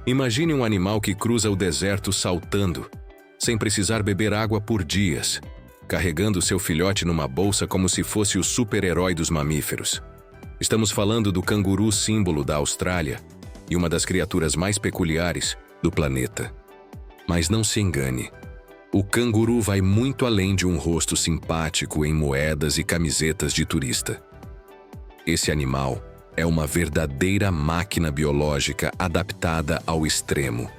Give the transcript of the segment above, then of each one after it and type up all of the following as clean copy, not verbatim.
Imagine um animal que cruza o deserto saltando, sem precisar beber água por dias, carregando seu filhote numa bolsa como se fosse o super-herói dos mamíferos. Estamos falando do canguru símbolo da Austrália e uma das criaturas mais peculiares do planeta. Mas não se engane, o canguru vai muito além de um rosto simpático em moedas e camisetas de turista. Esse animal é uma verdadeira máquina biológica adaptada ao extremo.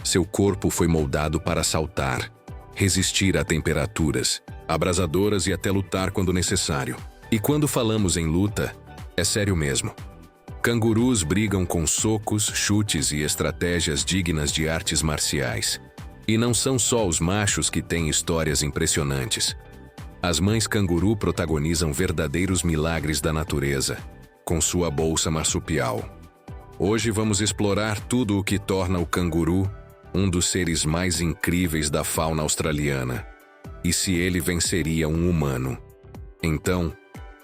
Seu corpo foi moldado para saltar, resistir a temperaturas abrasadoras e até lutar quando necessário. E quando falamos em luta, é sério mesmo. Cangurus brigam com socos, chutes e estratégias dignas de artes marciais. E não são só os machos que têm histórias impressionantes. As mães canguru protagonizam verdadeiros milagres da natureza, com sua bolsa marsupial. Hoje vamos explorar tudo o que torna o canguru um dos seres mais incríveis da fauna australiana. E se ele venceria um humano? Então,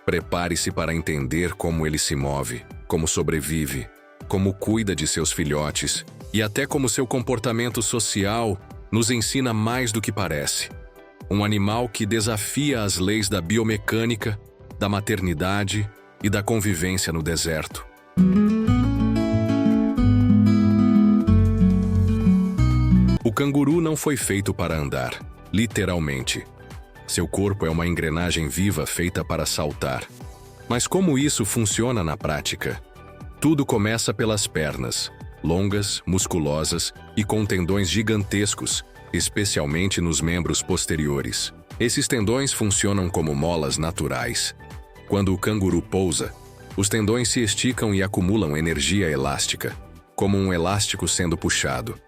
prepare-se para entender como ele se move, como sobrevive, como cuida de seus filhotes e até como seu comportamento social nos ensina mais do que parece. Um animal que desafia as leis da biomecânica, da maternidade e da convivência no deserto. O canguru não foi feito para andar, literalmente. Seu corpo é uma engrenagem viva feita para saltar. Mas como isso funciona na prática? Tudo começa pelas pernas, longas, musculosas e com tendões gigantescos, especialmente nos membros posteriores. Esses tendões funcionam como molas naturais. Quando o canguru pousa, os tendões se esticam e acumulam energia elástica, como um elástico sendo puxado.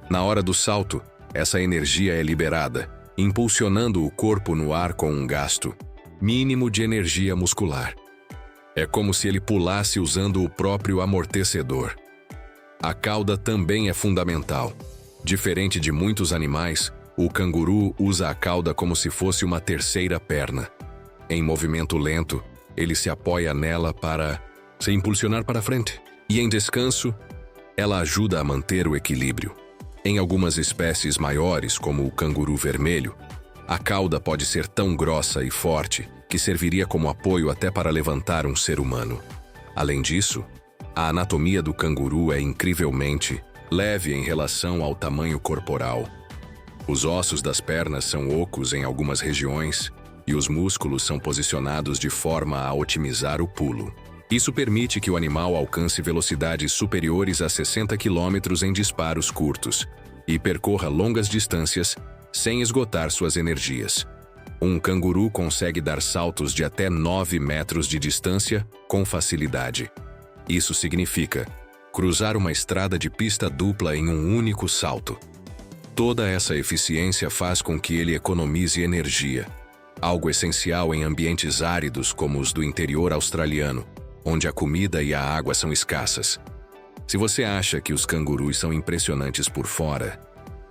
Na hora do salto, essa energia é liberada, impulsionando o corpo no ar com um gasto mínimo de energia muscular. É como se ele pulasse usando o próprio amortecedor. A cauda também é fundamental. Diferente de muitos animais, o canguru usa a cauda como se fosse uma terceira perna. Em movimento lento, ele se apoia nela para se impulsionar para frente. E em descanso, ela ajuda a manter o equilíbrio. Em algumas espécies maiores, como o canguru vermelho, a cauda pode ser tão grossa e forte que serviria como apoio até para levantar um ser humano. Além disso, a anatomia do canguru é incrivelmente leve em relação ao tamanho corporal. Os ossos das pernas são ocos em algumas regiões e os músculos são posicionados de forma a otimizar o pulo. Isso permite que o animal alcance velocidades superiores a 60 km em disparos curtos e percorra longas distâncias sem esgotar suas energias. Um canguru consegue dar saltos de até 9 metros de distância com facilidade. Isso significa cruzar uma estrada de pista dupla em um único salto. Toda essa eficiência faz com que ele economize energia, algo essencial em ambientes áridos como os do interior australiano, onde a comida e a água são escassas. Se você acha que os cangurus são impressionantes por fora,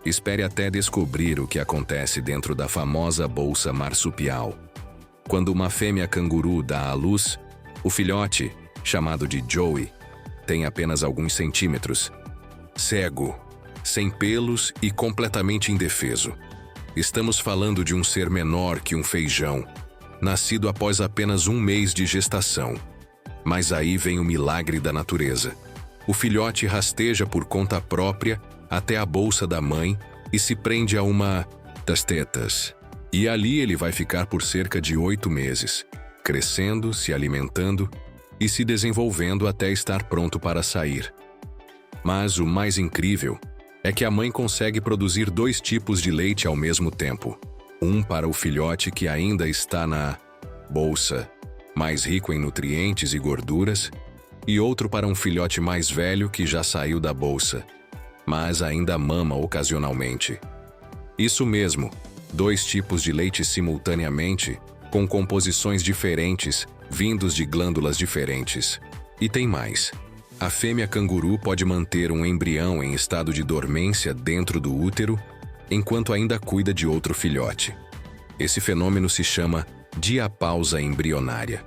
espere até descobrir o que acontece dentro da famosa bolsa marsupial. Quando uma fêmea canguru dá à luz, o filhote, chamado de Joey, tem apenas alguns centímetros, cego, sem pelos e completamente indefeso. Estamos falando de um ser menor que um feijão, nascido após apenas um mês de gestação. Mas aí vem o milagre da natureza. O filhote rasteja por conta própria até a bolsa da mãe e se prende a uma das tetas. E ali ele vai ficar por cerca de 8 meses, crescendo, se alimentando e se desenvolvendo até estar pronto para sair. Mas o mais incrível é que a mãe consegue produzir 2 tipos de leite ao mesmo tempo. Um para o filhote que ainda está na bolsa, mais rico em nutrientes e gorduras, e outro para um filhote mais velho que já saiu da bolsa, mas ainda mama ocasionalmente. Isso mesmo, 2 tipos de leite simultaneamente, com composições diferentes, vindos de glândulas diferentes. E tem mais. A fêmea canguru pode manter um embrião em estado de dormência dentro do útero, enquanto ainda cuida de outro filhote. Esse fenômeno se chama diapausa embrionária.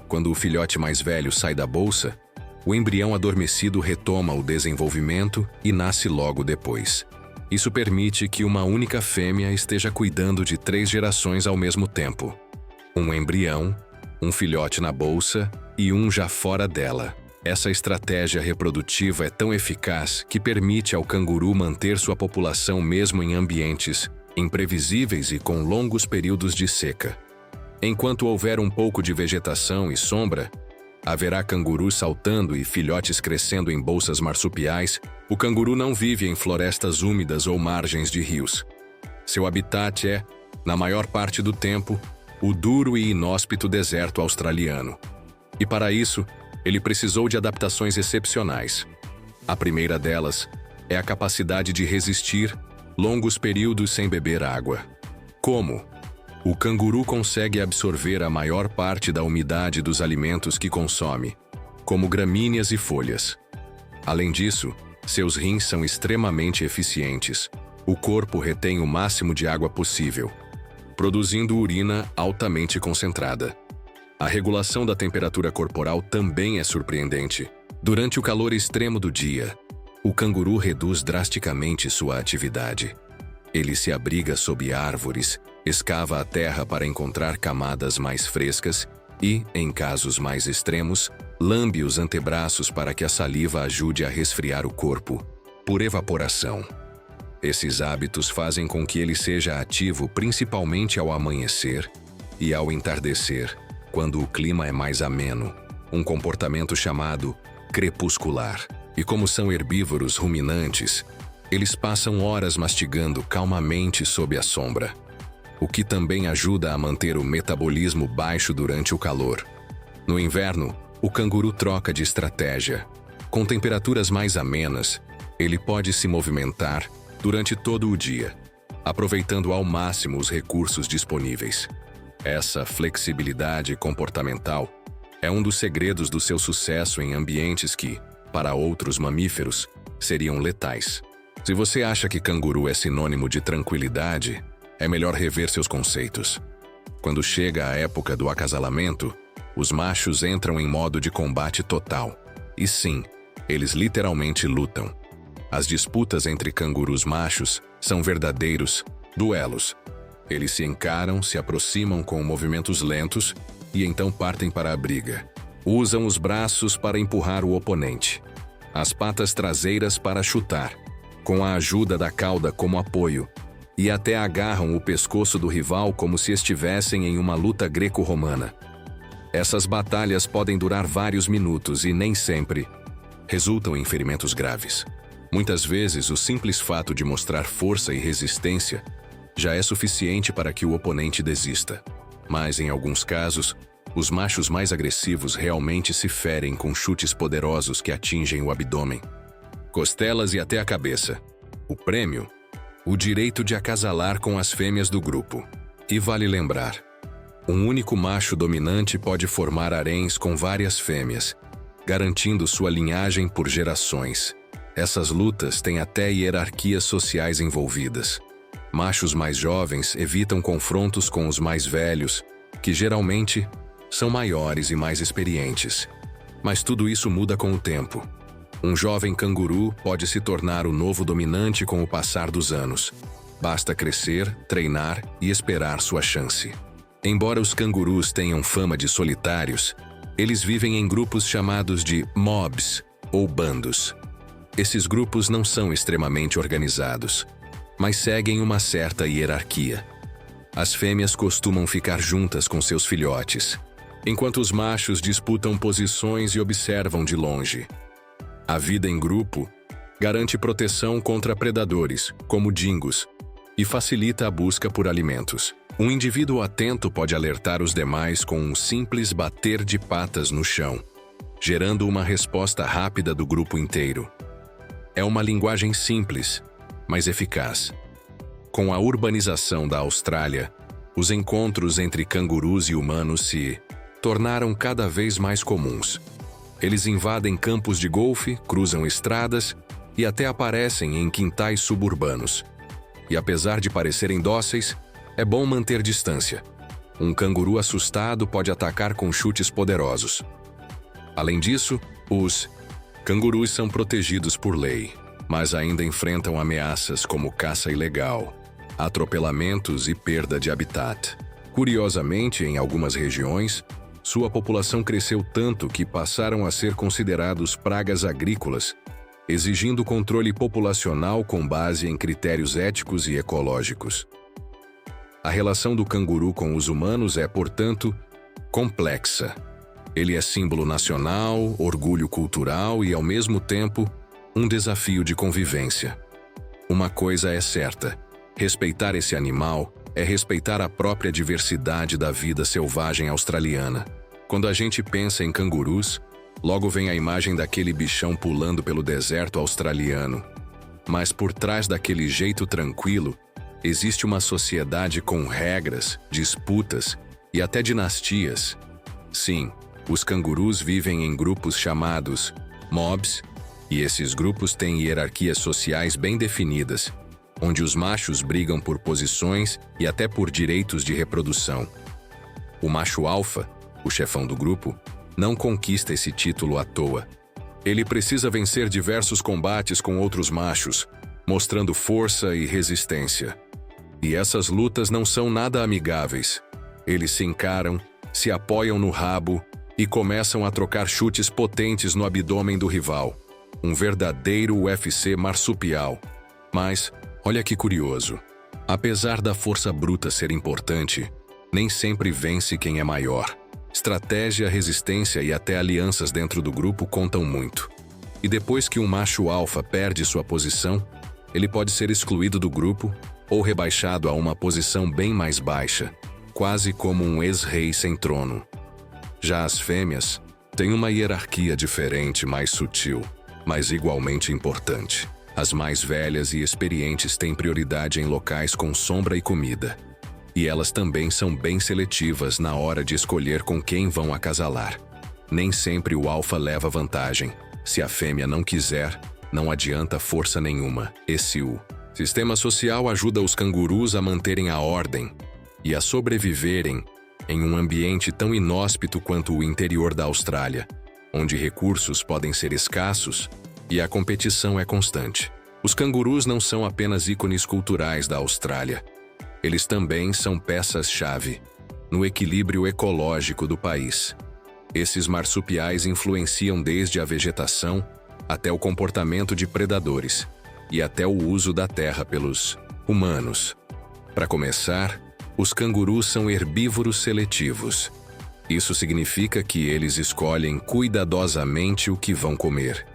Quando o filhote mais velho sai da bolsa, o embrião adormecido retoma o desenvolvimento e nasce logo depois. Isso permite que uma única fêmea esteja cuidando de 3 gerações ao mesmo tempo. Um embrião, um filhote na bolsa e um já fora dela. Essa estratégia reprodutiva é tão eficaz que permite ao canguru manter sua população mesmo em ambientes imprevisíveis e com longos períodos de seca. Enquanto houver um pouco de vegetação e sombra, haverá cangurus saltando e filhotes crescendo em bolsas marsupiais. O canguru não vive em florestas úmidas ou margens de rios. Seu habitat é, na maior parte do tempo, o duro e inóspito deserto australiano. E para isso, ele precisou de adaptações excepcionais. A primeira delas é a capacidade de resistir longos períodos sem beber água. Como? O canguru consegue absorver a maior parte da umidade dos alimentos que consome, como gramíneas e folhas. Além disso, seus rins são extremamente eficientes. O corpo retém o máximo de água possível, produzindo urina altamente concentrada. A regulação da temperatura corporal também é surpreendente. Durante o calor extremo do dia, o canguru reduz drasticamente sua atividade. Ele se abriga sob árvores, escava a terra para encontrar camadas mais frescas e, em casos mais extremos, lambe os antebraços para que a saliva ajude a resfriar o corpo, por evaporação. Esses hábitos fazem com que ele seja ativo principalmente ao amanhecer e ao entardecer, quando o clima é mais ameno, um comportamento chamado crepuscular. E como são herbívoros ruminantes, eles passam horas mastigando calmamente sob a sombra, o que também ajuda a manter o metabolismo baixo durante o calor. No inverno, o canguru troca de estratégia. Com temperaturas mais amenas, ele pode se movimentar durante todo o dia, aproveitando ao máximo os recursos disponíveis. Essa flexibilidade comportamental é um dos segredos do seu sucesso em ambientes que, para outros mamíferos, seriam letais. Se você acha que canguru é sinônimo de tranquilidade, é melhor rever seus conceitos. Quando chega a época do acasalamento, os machos entram em modo de combate total. E sim, eles literalmente lutam. As disputas entre cangurus machos são verdadeiros duelos. Eles se encaram, se aproximam com movimentos lentos e então partem para a briga. Usam os braços para empurrar o oponente, as patas traseiras para chutar, com a ajuda da cauda como apoio, e até agarram o pescoço do rival como se estivessem em uma luta greco-romana. Essas batalhas podem durar vários minutos e nem sempre resultam em ferimentos graves. Muitas vezes, o simples fato de mostrar força e resistência já é suficiente para que o oponente desista. Mas, em alguns casos, os machos mais agressivos realmente se ferem com chutes poderosos que atingem o abdômen, costelas e até a cabeça. O prêmio? O direito de acasalar com as fêmeas do grupo. E vale lembrar, um único macho dominante pode formar haréns com várias fêmeas, garantindo sua linhagem por gerações. Essas lutas têm até hierarquias sociais envolvidas. Machos mais jovens evitam confrontos com os mais velhos, que geralmente são maiores e mais experientes. Mas tudo isso muda com o tempo. Um jovem canguru pode se tornar o novo dominante com o passar dos anos. Basta crescer, treinar e esperar sua chance. Embora os cangurus tenham fama de solitários, eles vivem em grupos chamados de mobs ou bandos. Esses grupos não são extremamente organizados, mas seguem uma certa hierarquia. As fêmeas costumam ficar juntas com seus filhotes, enquanto os machos disputam posições e observam de longe. A vida em grupo garante proteção contra predadores, como dingos, e facilita a busca por alimentos. Um indivíduo atento pode alertar os demais com um simples bater de patas no chão, gerando uma resposta rápida do grupo inteiro. É uma linguagem simples, mas eficaz. Com a urbanização da Austrália, os encontros entre cangurus e humanos se tornaram cada vez mais comuns. Eles invadem campos de golfe, cruzam estradas e até aparecem em quintais suburbanos. E apesar de parecerem dóceis, é bom manter distância. Um canguru assustado pode atacar com chutes poderosos. Além disso, os Cangurus são protegidos por lei, mas ainda enfrentam ameaças como caça ilegal, atropelamentos e perda de habitat. Curiosamente, em algumas regiões, sua população cresceu tanto que passaram a ser considerados pragas agrícolas, exigindo controle populacional com base em critérios éticos e ecológicos. A relação do canguru com os humanos é, portanto, complexa. Ele é símbolo nacional, orgulho cultural e, ao mesmo tempo, um desafio de convivência. Uma coisa é certa: respeitar esse animal é respeitar a própria diversidade da vida selvagem australiana. Quando a gente pensa em cangurus, logo vem a imagem daquele bichão pulando pelo deserto australiano. Mas por trás daquele jeito tranquilo, existe uma sociedade com regras, disputas e até dinastias. Sim, os cangurus vivem em grupos chamados mobs, e esses grupos têm hierarquias sociais bem definidas, onde os machos brigam por posições e até por direitos de reprodução. O macho alfa, o chefão do grupo, não conquista esse título à toa. Ele precisa vencer diversos combates com outros machos, mostrando força e resistência. E essas lutas não são nada amigáveis. Eles se encaram, se apoiam no rabo e começam a trocar chutes potentes no abdômen do rival. Um verdadeiro UFC marsupial. Mas, olha que curioso. Apesar da força bruta ser importante, nem sempre vence quem é maior. Estratégia, resistência e até alianças dentro do grupo contam muito. E depois que um macho alfa perde sua posição, ele pode ser excluído do grupo ou rebaixado a uma posição bem mais baixa, quase como um ex-rei sem trono. Já as fêmeas têm uma hierarquia diferente, mais sutil, mas igualmente importante. As mais velhas e experientes têm prioridade em locais com sombra e comida. E elas também são bem seletivas na hora de escolher com quem vão acasalar. Nem sempre o alfa leva vantagem. Se a fêmea não quiser, não adianta força nenhuma. Esse sistema social ajuda os cangurus a manterem a ordem e a sobreviverem em um ambiente tão inóspito quanto o interior da Austrália, onde recursos podem ser escassos e a competição é constante. Os cangurus não são apenas ícones culturais da Austrália. Eles também são peças-chave no equilíbrio ecológico do país. Esses marsupiais influenciam desde a vegetação até o comportamento de predadores e até o uso da terra pelos humanos. Para começar, os cangurus são herbívoros seletivos. Isso significa que eles escolhem cuidadosamente o que vão comer.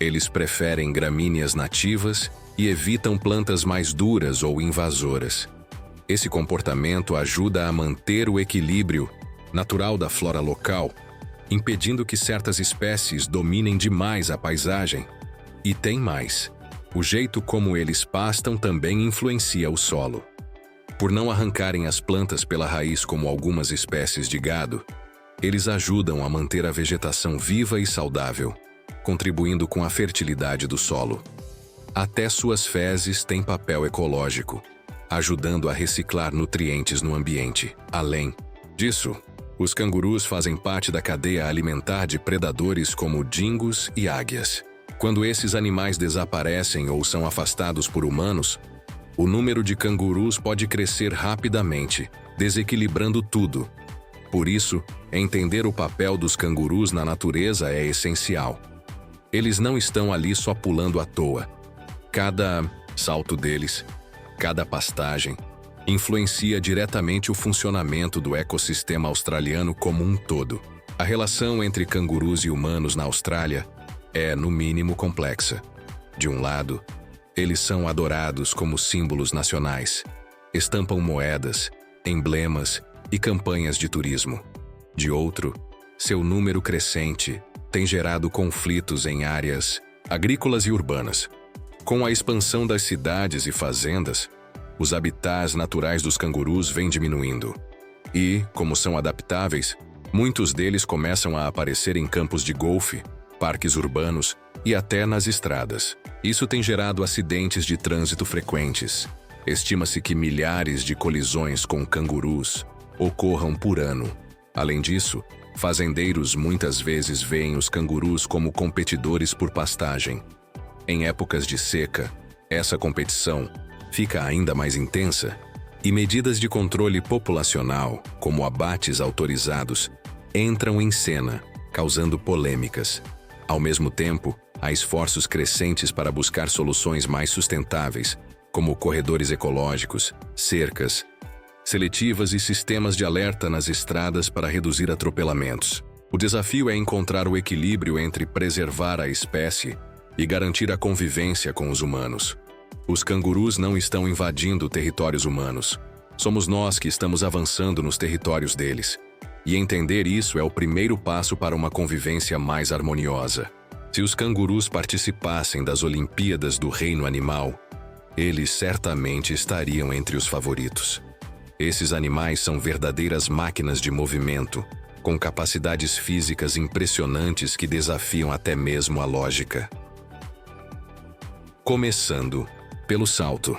Eles preferem gramíneas nativas e evitam plantas mais duras ou invasoras. Esse comportamento ajuda a manter o equilíbrio natural da flora local, impedindo que certas espécies dominem demais a paisagem. E tem mais. O jeito como eles pastam também influencia o solo. Por não arrancarem as plantas pela raiz como algumas espécies de gado, eles ajudam a manter a vegetação viva e saudável, contribuindo com a fertilidade do solo. Até suas fezes têm papel ecológico, ajudando a reciclar nutrientes no ambiente. Além disso, os cangurus fazem parte da cadeia alimentar de predadores como dingos e águias. Quando esses animais desaparecem ou são afastados por humanos, o número de cangurus pode crescer rapidamente, desequilibrando tudo. Por isso, entender o papel dos cangurus na natureza é essencial. Eles não estão ali só pulando à toa. Cada salto deles, cada pastagem, influencia diretamente o funcionamento do ecossistema australiano como um todo. A relação entre cangurus e humanos na Austrália é, no mínimo, complexa. De um lado, eles são adorados como símbolos nacionais, estampam moedas, emblemas e campanhas de turismo. De outro, seu número crescente tem gerado conflitos em áreas agrícolas e urbanas. Com a expansão das cidades e fazendas, os habitats naturais dos cangurus vêm diminuindo. E, como são adaptáveis, muitos deles começam a aparecer em campos de golfe, parques urbanos e até nas estradas. Isso tem gerado acidentes de trânsito frequentes. Estima-se que milhares de colisões com cangurus ocorram por ano. Além disso, Fazendeiros muitas vezes veem os cangurus como competidores por pastagem. Em épocas de seca, essa competição fica ainda mais intensa e medidas de controle populacional, como abates autorizados, entram em cena, causando polêmicas. Ao mesmo tempo, há esforços crescentes para buscar soluções mais sustentáveis, como corredores ecológicos, cercas seletivas e sistemas de alerta nas estradas para reduzir atropelamentos. O desafio é encontrar o equilíbrio entre preservar a espécie e garantir a convivência com os humanos. Os cangurus não estão invadindo territórios humanos. Somos nós que estamos avançando nos territórios deles. E entender isso é o primeiro passo para uma convivência mais harmoniosa. Se os cangurus participassem das Olimpíadas do Reino Animal, eles certamente estariam entre os favoritos. Esses animais são verdadeiras máquinas de movimento, com capacidades físicas impressionantes que desafiam até mesmo a lógica. Começando pelo salto.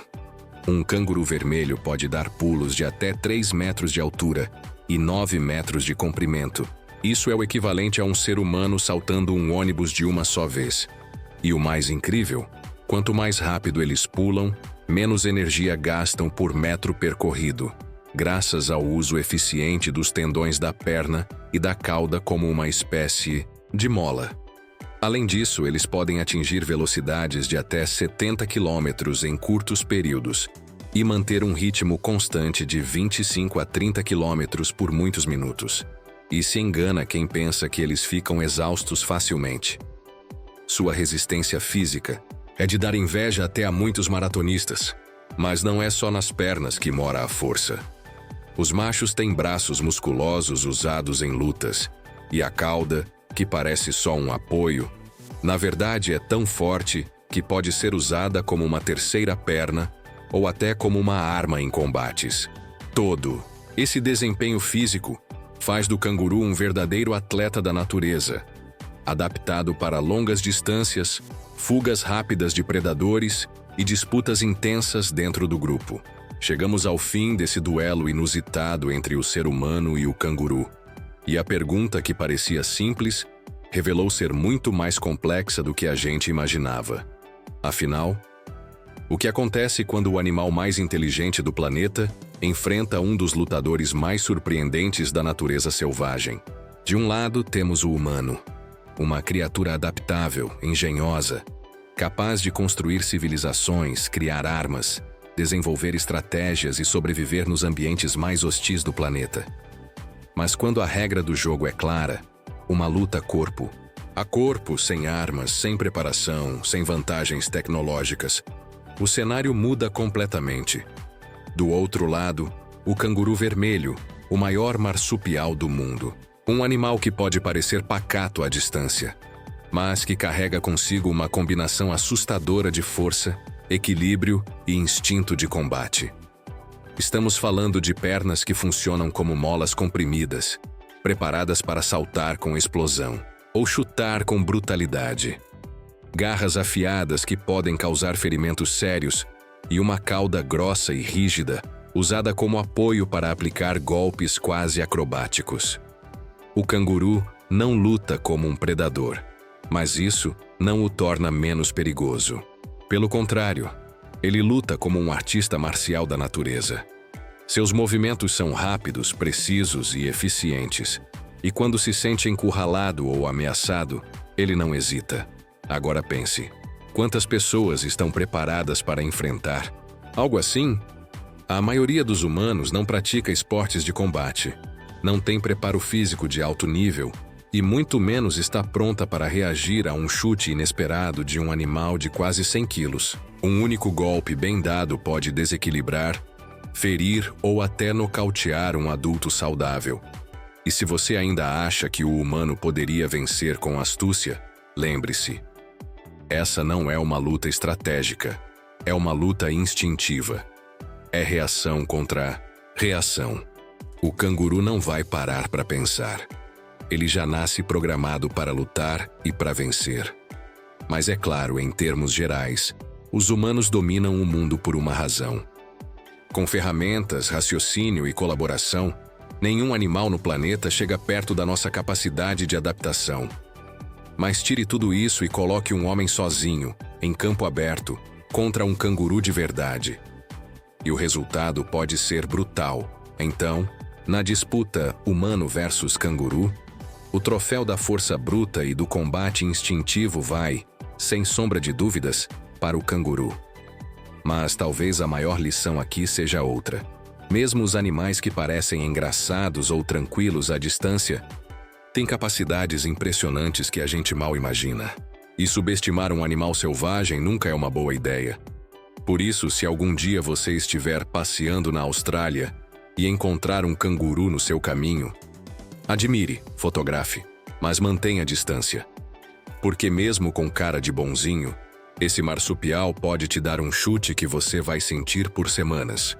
Um canguru vermelho pode dar pulos de até 3 metros de altura e 9 metros de comprimento. Isso é o equivalente a um ser humano saltando um ônibus de uma só vez. E o mais incrível, quanto mais rápido eles pulam, menos energia gastam por metro percorrido, graças ao uso eficiente dos tendões da perna e da cauda como uma espécie de mola. Além disso, eles podem atingir velocidades de até 70 km em curtos períodos e manter um ritmo constante de 25 a 30 km por muitos minutos. E se engana quem pensa que eles ficam exaustos facilmente. Sua resistência física é de dar inveja até a muitos maratonistas, mas não é só nas pernas que mora a força. Os machos têm braços musculosos usados em lutas, e a cauda, que parece só um apoio, na verdade é tão forte que pode ser usada como uma terceira perna ou até como uma arma em combates. Todo esse desempenho físico faz do canguru um verdadeiro atleta da natureza, adaptado para longas distâncias, fugas rápidas de predadores e disputas intensas dentro do grupo. Chegamos ao fim desse duelo inusitado entre o ser humano e o canguru. E a pergunta que parecia simples revelou ser muito mais complexa do que a gente imaginava. Afinal, o que acontece quando o animal mais inteligente do planeta enfrenta um dos lutadores mais surpreendentes da natureza selvagem? De um lado, temos o humano, uma criatura adaptável, engenhosa, capaz de construir civilizações, criar armas, desenvolver estratégias e sobreviver nos ambientes mais hostis do planeta. Mas quando a regra do jogo é clara, uma luta corpo a corpo, sem armas, sem preparação, sem vantagens tecnológicas, o cenário muda completamente. Do outro lado, o canguru vermelho, o maior marsupial do mundo. Um animal que pode parecer pacato à distância, mas que carrega consigo uma combinação assustadora de força, equilíbrio e instinto de combate. Estamos falando de pernas que funcionam como molas comprimidas, preparadas para saltar com explosão ou chutar com brutalidade. Garras afiadas que podem causar ferimentos sérios e uma cauda grossa e rígida, usada como apoio para aplicar golpes quase acrobáticos. O canguru não luta como um predador, mas isso não o torna menos perigoso. Pelo contrário, ele luta como um artista marcial da natureza. Seus movimentos são rápidos, precisos e eficientes, e quando se sente encurralado ou ameaçado, ele não hesita. Agora pense, quantas pessoas estão preparadas para enfrentar algo assim? A maioria dos humanos não pratica esportes de combate, não tem preparo físico de alto nível e muito menos está pronta para reagir a um chute inesperado de um animal de quase 100 quilos. Um único golpe bem dado pode desequilibrar, ferir ou até nocautear um adulto saudável. E se você ainda acha que o humano poderia vencer com astúcia, lembre-se, essa não é uma luta estratégica, é uma luta instintiva. É reação contra reação. O canguru não vai parar para pensar. Ele já nasce programado para lutar e para vencer. Mas é claro, em termos gerais, os humanos dominam o mundo por uma razão. Com ferramentas, raciocínio e colaboração, Nenhum animal no planeta chega perto da nossa capacidade de adaptação. Mas tire tudo isso e coloque um homem sozinho, em campo aberto, contra um canguru de verdade. E o resultado pode ser brutal. Então, na disputa humano versus canguru, o troféu da força bruta e do combate instintivo vai, sem sombra de dúvidas, para o canguru. Mas talvez a maior lição aqui seja outra. Mesmo os animais que parecem engraçados ou tranquilos à distância, têm capacidades impressionantes que a gente mal imagina. E subestimar um animal selvagem nunca é uma boa ideia. Por isso, se algum dia você estiver passeando na Austrália e encontrar um canguru no seu caminho, admire, fotografe, mas mantenha a distância. Porque mesmo com cara de bonzinho, esse marsupial pode te dar um chute que você vai sentir por semanas.